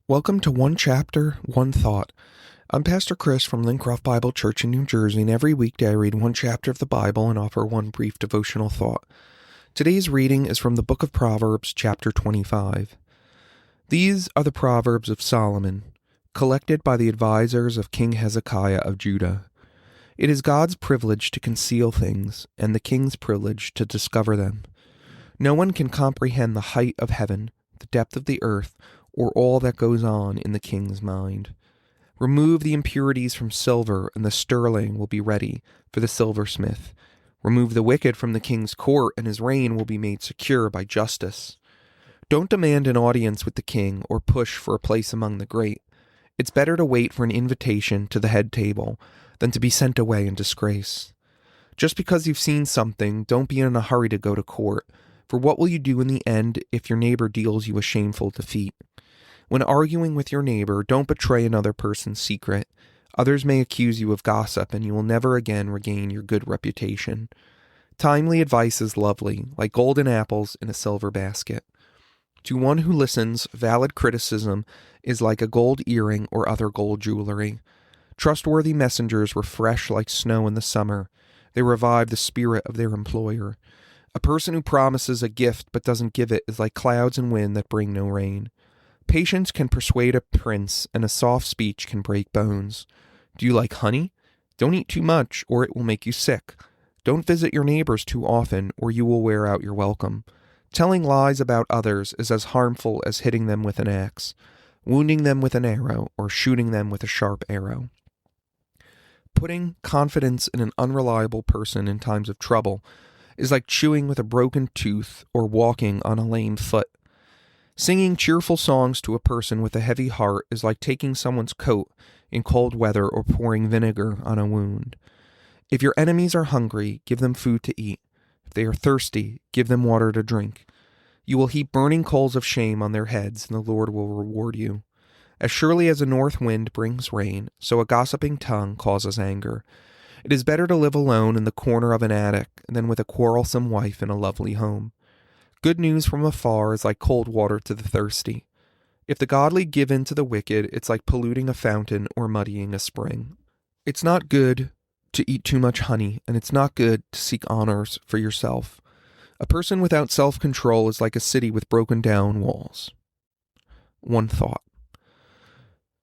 Welcome to One Chapter, One Thought. I'm Pastor Chris from Lincroft Bible Church in New Jersey, and every weekday I read one chapter of the Bible and offer one brief devotional thought. Today's reading is from the book of Proverbs, chapter 25. These are the Proverbs of Solomon, collected by the advisors of King Hezekiah of Judah. It is God's privilege to conceal things, and the king's privilege to discover them. No one can comprehend the height of heaven, the depth of the earth, or all that goes on in the king's mind. Remove the impurities from silver, and the sterling will be ready for the silversmith. Remove the wicked from the king's court, and his reign will be made secure by justice. Don't demand an audience with the king or push for a place among the great. It's better to wait for an invitation to the head table than to be sent away in disgrace. Just because you've seen something, don't be in a hurry to go to court, for what will you do in the end if your neighbor deals you a shameful defeat? When arguing with your neighbor, don't betray another person's secret. Others may accuse you of gossip, and you will never again regain your good reputation. Timely advice is lovely, like golden apples in a silver basket. To one who listens, valid criticism is like a gold earring or other gold jewelry. Trustworthy messengers refresh like snow in the summer. They revive the spirit of their employer. A person who promises a gift but doesn't give it is like clouds and wind that bring no rain. Patience can persuade a prince, and a soft speech can break bones. Do you like honey? Don't eat too much, or it will make you sick. Don't visit your neighbors too often, or you will wear out your welcome. Telling lies about others is as harmful as hitting them with an axe, wounding them with an arrow, or shooting them with a sharp arrow. Putting confidence in an unreliable person in times of trouble is like chewing with a broken tooth or walking on a lame foot. Singing cheerful songs to a person with a heavy heart is like taking someone's coat in cold weather or pouring vinegar on a wound. If your enemies are hungry, give them food to eat. If they are thirsty, give them water to drink. You will heap burning coals of shame on their heads, and the Lord will reward you. As surely as a north wind brings rain, so a gossiping tongue causes anger. It is better to live alone in the corner of an attic than with a quarrelsome wife in a lovely home. Good news from afar is like cold water to the thirsty. If the godly give in to the wicked, it's like polluting a fountain or muddying a spring. It's not good to eat too much honey, and it's not good to seek honors for yourself. A person without self-control is like a city with broken down walls. One thought.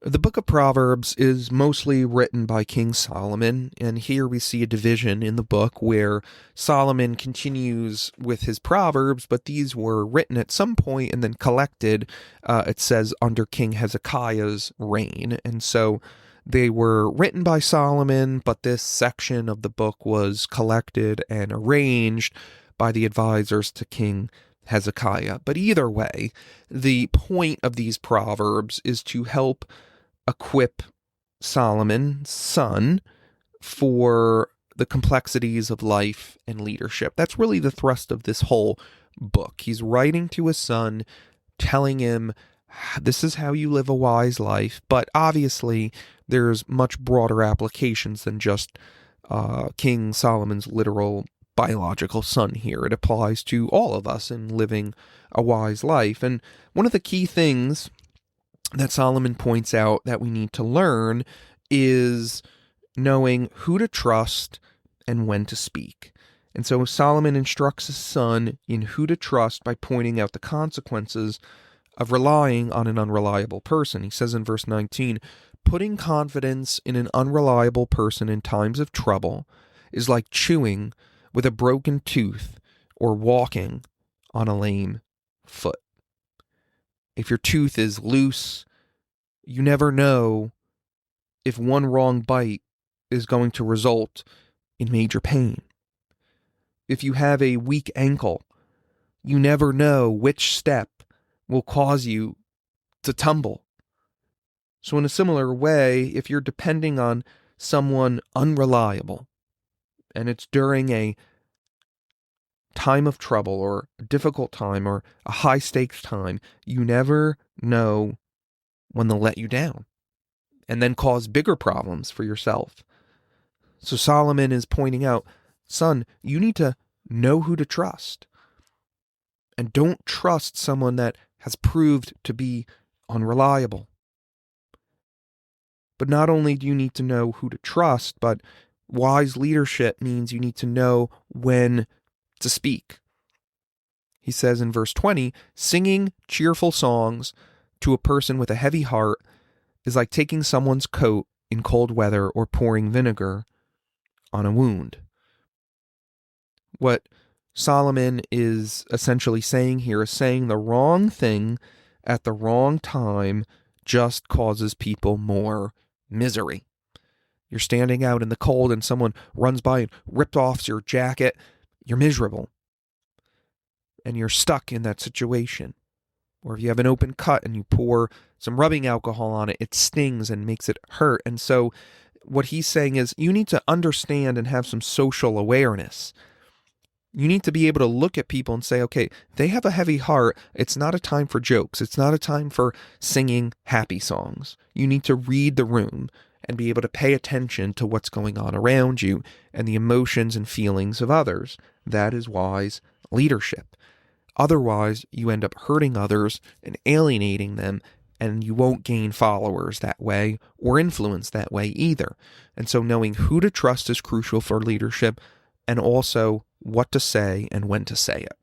The book of Proverbs is mostly written by King Solomon, and here we see a division in the book where Solomon continues with his Proverbs, but these were written at some point and then collected, it says, under King Hezekiah's reign. And so they were written by Solomon, but this section of the book was collected and arranged by the advisors to King Hezekiah. But either way, the point of these Proverbs is to help equip Solomon's son for the complexities of life and leadership. That's really the thrust of this whole book. He's writing to his son, telling him, this is how you live a wise life, but obviously there's much broader applications than just King Solomon's literal biological son here. It applies to all of us in living a wise life. And one of the key things that Solomon points out that we need to learn is knowing who to trust and when to speak. And so Solomon instructs his son in who to trust by pointing out the consequences of relying on an unreliable person. He says in verse 19, putting confidence in an unreliable person in times of trouble is like chewing with a broken tooth or walking on a lame foot. If your tooth is loose, you never know if one wrong bite is going to result in major pain. If you have a weak ankle, you never know which step will cause you to tumble. So in a similar way, if you're depending on someone unreliable, and it's during a time of trouble or a difficult time or a high stakes time, you never know when they'll let you down and then cause bigger problems for yourself. So Solomon is pointing out, son, you need to know who to trust. And don't trust someone that has proved to be unreliable. But not only do you need to know who to trust, but wise leadership means you need to know when to speak. He says in verse 20, singing cheerful songs to a person with a heavy heart is like taking someone's coat in cold weather or pouring vinegar on a wound. What Solomon is essentially saying here is saying the wrong thing at the wrong time just causes people more misery. You're standing out in the cold and someone runs by and ripped off your jacket. You're miserable. And you're stuck in that situation. Or if you have an open cut and you pour some rubbing alcohol on it, it stings and makes it hurt. And so what he's saying is you need to understand and have some social awareness. You need to be able to look at people and say, okay, they have a heavy heart. It's not a time for jokes. It's not a time for singing happy songs. You need to read the room and be able to pay attention to what's going on around you and the emotions and feelings of others. That is wise leadership. Otherwise, you end up hurting others and alienating them, and you won't gain followers that way or influence that way either. And so knowing who to trust is crucial for leadership, and also what to say and when to say it.